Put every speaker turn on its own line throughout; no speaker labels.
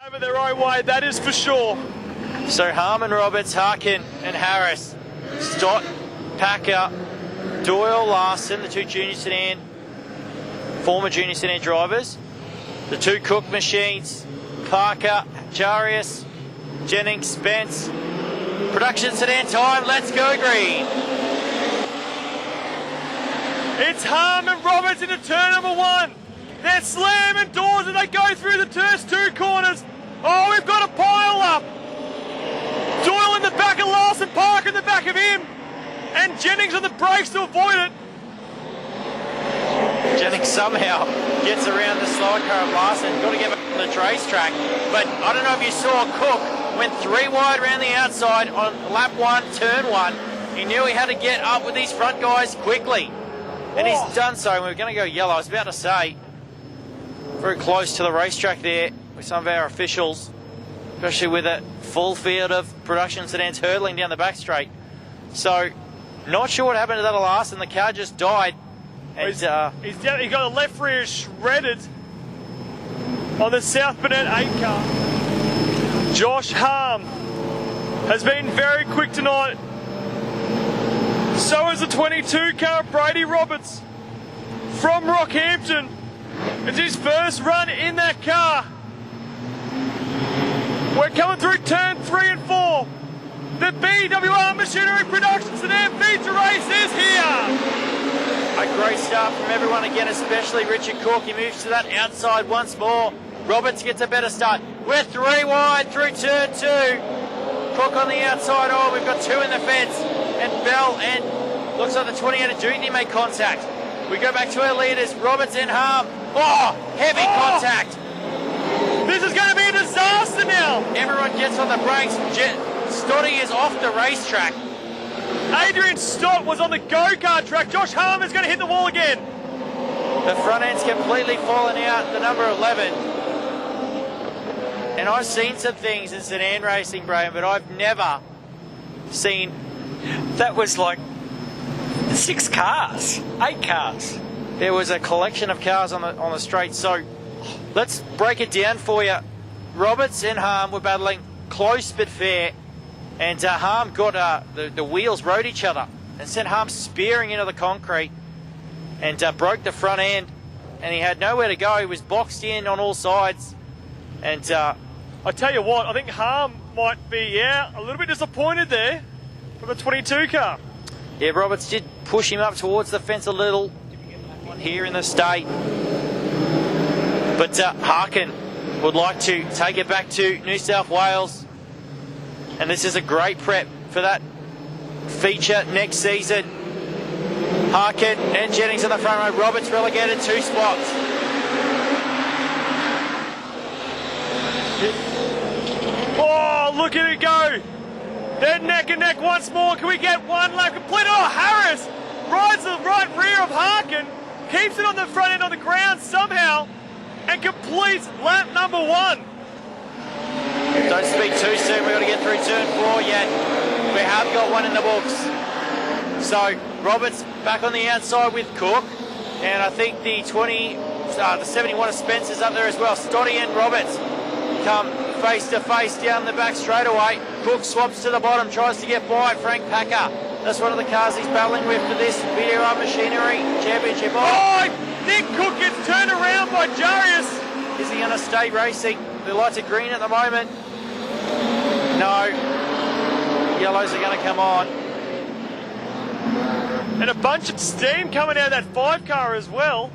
Over their own way, that is for sure.
So Harmon, Roberts, Harkin and Harris, Stott, Packer, Doyle, Larson, the two former junior sedan drivers, the two Cook machines, Parker, Jarius, Jennings, Spence. Production sedan time, let's go green.
It's Harmon, Roberts into turn number 1. They're slamming doors as they go through the first 2 corners. Oh, we've got a pile up. Doyle in the back of Larson, Parker in the back of him, and Jennings on the brakes to avoid it.
Jennings somehow gets around the slower car of Larson. Got to get back on the racetrack. But I don't know if you saw Cook went 3 wide around the outside on lap 1, turn 1. He knew he had to get up with these front guys quickly. And he's done so. We're going to go yellow. I was about to say, very close to the racetrack there with some of our officials, especially with a full field of production sedans hurtling down the back straight. So, not sure what happened to that Larson. The car just died. And,
he got the left rear shredded on the South Burnett 8 car. Josh Harm has been very quick tonight. So is the 22 car, Brady Roberts from Rockhampton. It's his first run in that car. We're coming through turn 3 and 4. The BWR Machinery Production Sedan feature race is here.
A great start from everyone again, especially Richard Cook. He moves to that outside once more. Roberts gets a better start. We're 3 wide through turn 2. Cook on the outside. Oh, we've got 2 in the fence. And Bell and looks like the 28 of Duty make contact. We go back to our leaders, Roberts and Harm. Oh, heavy contact.
This is going to be a disaster now.
Everyone gets on the brakes. Scotty is off the racetrack.
Adrian Stott was on the go-kart track. Josh Harm is going to hit the wall again.
The front end's completely fallen out, the number 11. And I've seen some things in sedan racing, Brian, but I've never seen...
That was like 6 cars, 8 cars.
There was a collection of cars on the straight. So let's break it down for you. Roberts and Harm were battling close but fair. And Harm got the wheels rode each other and sent Harm spearing into the concrete and broke the front end. And he had nowhere to go. He was boxed in on all sides. And
I tell you what, I think Harm might be a little bit disappointed there for the 22 car.
Yeah, Roberts did push him up towards the fence a little here in the state. But Harkin would like to take it back to New South Wales. And this is a great prep for that feature next season. Harkin and Jennings on the front row. Roberts relegated 2 spots.
Oh, look at it go. They're neck and neck once more. Can we get one lap complete? Oh, Harris rides the right rear of Harkin, keeps it on the front end on the ground somehow, and completes lap number 1.
Don't speak too soon. We've got to get through turn 4 yet. We have got one in the books. So Roberts back on the outside with Cook, and I think the 71 of Spencer's up there as well. Scotty and Roberts come face to face down the back straightaway. Cook swaps to the bottom, tries to get by Frank Packer. That's one of the cars he's battling with for this BWR Machinery Championship.
Oh, Nick Cook gets turned around by Jarius.
Is he going to stay racing? The lights are green at the moment. No. Yellows are going to come on.
And a bunch of steam coming out of that 5 car as well.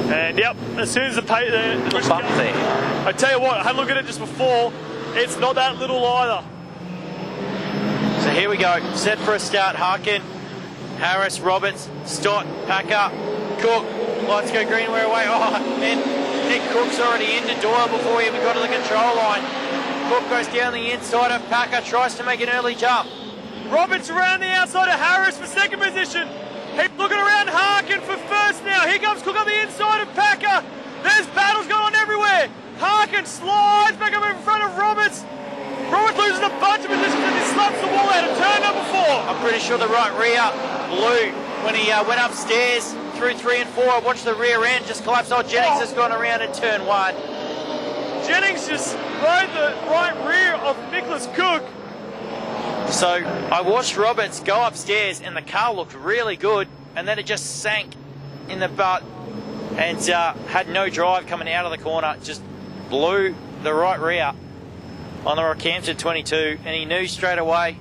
And yep, as soon as the bump
there.
I tell you what, I had a look at it just before. It's not that little either.
So here we go, set for a start. Harkin, Harris, Roberts, Stott, Packer, Cook. Lights go green, we're away. Oh, and Nick Cook's already into Doyle before he even got to the control line. Cook goes down the inside of Packer, tries to make an early jump.
Roberts around the outside of Harris for second position. He's looking around Harkin for first now. Here comes Cook on the inside of Packer. There's battles going on everywhere. Harkin slides back up in front of Roberts. Roberts loses a bunch of positions and he slaps the wall out of turn number 4.
I'm pretty sure the right rear blew when he went upstairs through 3 and 4. I watched the rear end just collapse. Oh, Jennings has gone around in turn 1.
Jennings just rode the right rear of Nicholas Cook.
So I watched Roberts go upstairs and the car looked really good, and then it just sank in the butt and had no drive coming out of the corner. Just blew the right rear on the Rockhampton 22, and he knew straight away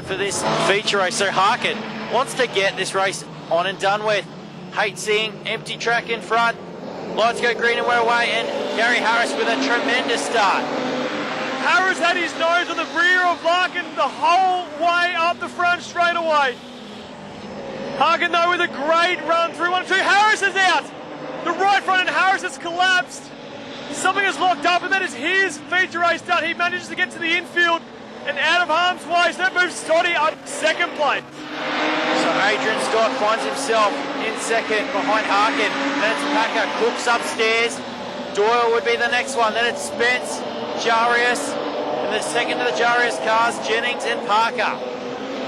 for this feature race. So Harkin wants to get this race on and done with. Hate seeing empty track in front. Lights go green and we're away, and Gary Harris with a tremendous start.
Harris had his nose on the rear of Larkin the whole way up the front straight away. Harkin though with a great run through 1 and 2. Harris is out. The right front and Harris has collapsed. Something is locked up, and that is his feature race done. He manages to get to the infield and out of harm's way, so that moves Scotty up second place.
So Adrian Scott finds himself in second behind Harkin. Then it's Packer. Cook's upstairs. Doyle would be the next one. Then it's Spence, Jarius, and the second of the Jarius cars, Jennings and Parker.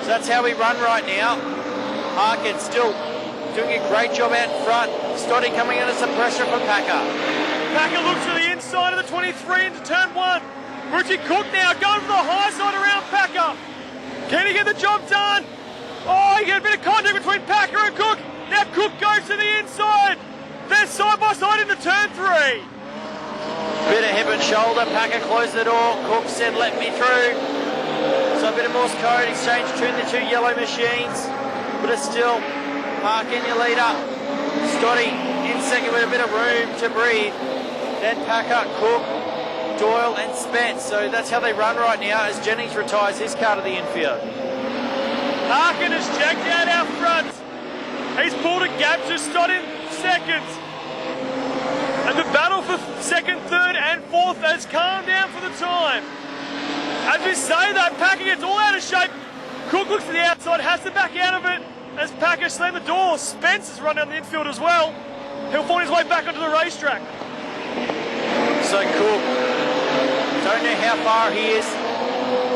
So that's how we run right now. Harkin still doing a great job out in front. Scotty coming under some pressure from Packer.
Packer looks to the inside of the 23 into turn 1. Richie Cook now going for the high side around Packer. Can he get the job done? Oh, he get a bit of contact between Packer and Cook. Now Cook goes to the inside. They're side by side into turn 3.
Bit of hip and shoulder. Packer closed the door. Cook said, "Let me through." So a bit of Morse code exchange between the two yellow machines. But it's still Harkin, your leader. Scotty in second with a bit of room to breathe. Then Packer, Cook, Doyle and Spence. So that's how they run right now as Jennings retires his car to the infield.
Harkin has checked out out front. He's pulled a gap, just stood in second. And the battle for second, third and fourth has calmed down for the time. As we say that, Packer gets all out of shape. Cook looks to the outside, has to back out of it as Packer slammed the door. Spence has run down the infield as well. He'll find his way back onto the racetrack.
So Cook, don't know how far he is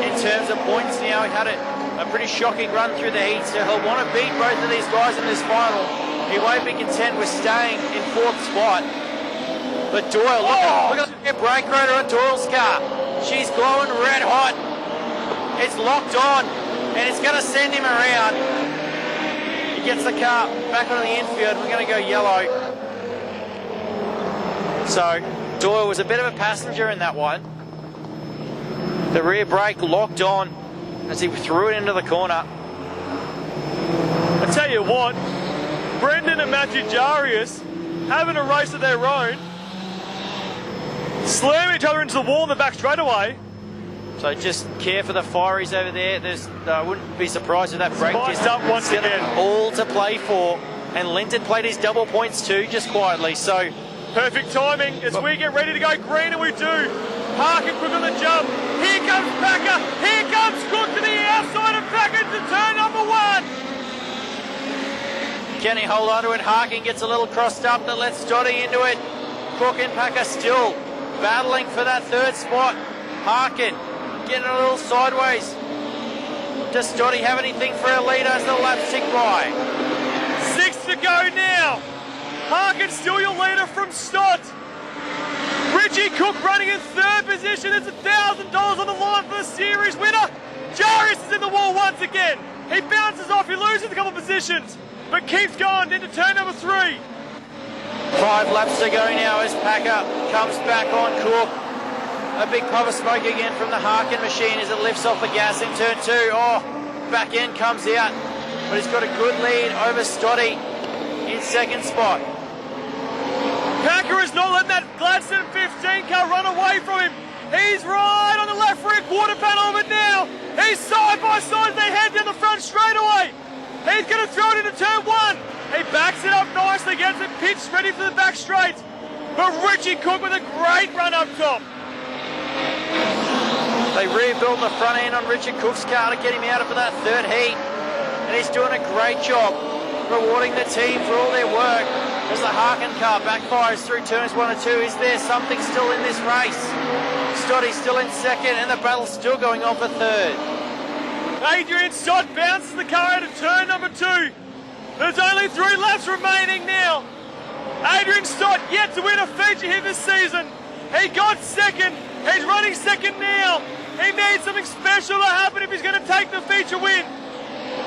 in terms of points now. He had a pretty shocking run through the heat, so he'll want to beat both of these guys in this final. He won't be content with staying in 4th spot. But Doyle, look at the brake rotor on Doyle's car. She's glowing red hot. It's locked on, and it's going to send him around. He gets the car back onto the infield. We're going to go yellow. So Doyle was a bit of a passenger in that one. The rear brake locked on as he threw it into the corner.
I tell you what, Brendan and Matthew Jarius having a race of their own, slamming each other into the wall in the back straightaway.
So just care for the fireys over there. I wouldn't be surprised if that brake
Spiced up once again.
All to play for. And Linton played his double points too, just quietly. So
perfect timing as we get ready to go green, and we do. Harkin quick on the jump. Here comes Packer. Here comes Cook to the outside of Packer to turn number 1.
Can he hold on to it? Harkin gets a little crossed up that lets Scotty into it. Cook and Packer still battling for that 3rd spot. Harkin getting a little sideways. Does Scotty have anything for a lead as the laps tick by?
6 to go now. Harkin still your leader from Stott. Richie Cook running in 3rd position. It's $1,000 on the line for the series winner. Jarius is in the wall once again. He bounces off, he loses a couple of positions, but keeps going into turn number 3.
5 laps to go now as Packer comes back on Cook. A big puff of smoke again from the Harkin machine as it lifts off the gas in turn 2. Oh, back end comes out, but he's got a good lead over Stotty in 2nd spot.
Packer is not letting that Gladstone 15 car run away from him. He's right on the left rear quarter panel of it now. He's side by side, they head down the front straight away. He's going to throw it into turn 1. He backs it up nicely, gets it pitched ready for the back straight. But Richie Cook with a great run up top.
They rebuild the front end on Richard Cook's car to get him out of that 3rd heat. And he's doing a great job rewarding the team for all their work. As the Harkin car backfires through turns 1 and 2, is there something still in this race? Stotty's still in 2nd and the battle's still going on for 3rd.
Adrian Stott bounces the car out of turn number 2. There's only 3 laps remaining now. Adrian Stott yet to win a feature here this season. He got second. He's running second now. He needs something special to happen if he's going to take the feature win.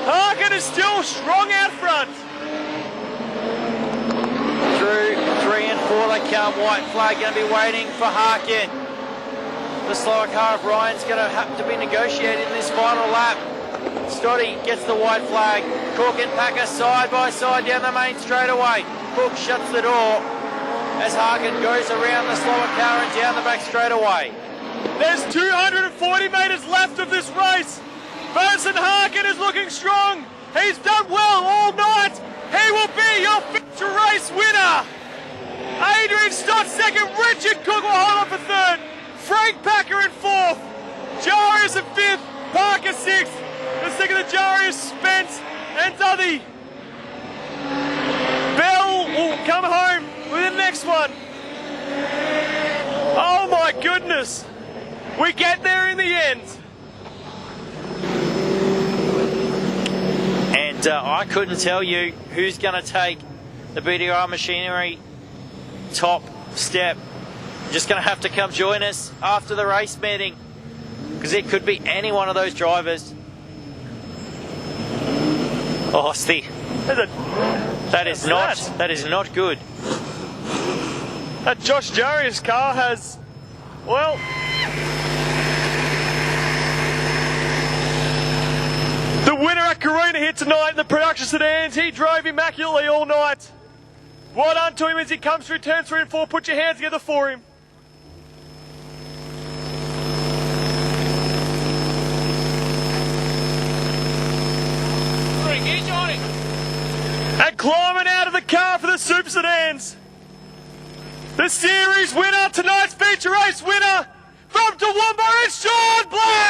Harkin is still strong out front.
Through 3 and 4 they come. White flag going to be waiting for Harkin. The slower car of Ryan's going to have to be negotiating this final lap. Scotty gets the white flag. Cook and Packer side by side down the main straightaway. Cook shuts the door as Harkin goes around the slower car and down the back straightaway.
There's 240 metres left of this race. Vincent Harkin is looking strong. He's done well all night. He will be your feature race winner. Adrian Stott second. Richard Cook will hold on for third. Frank Packer in fourth. Jarius in fifth. Parker sixth. The second of Jarius, Spence and Duddy. Bell will come home with the next one. Oh my goodness. We get there in the end.
And I couldn't tell you who's going to take the BDR Machinery top step. You're just going to have to come join us after the race meeting, because it could be any one of those drivers. Oh, Steve, that is not good.
That Josh Jarius car has, well, the winner at Carina here tonight in the Production Sedans. He drove immaculately all night. Well done to him as he comes through turns 3 and 4. Put your hands together for him. And climbing out of the car for the Super Sedans, the series winner, tonight's feature race winner from Toowoomba, it's Sean Black!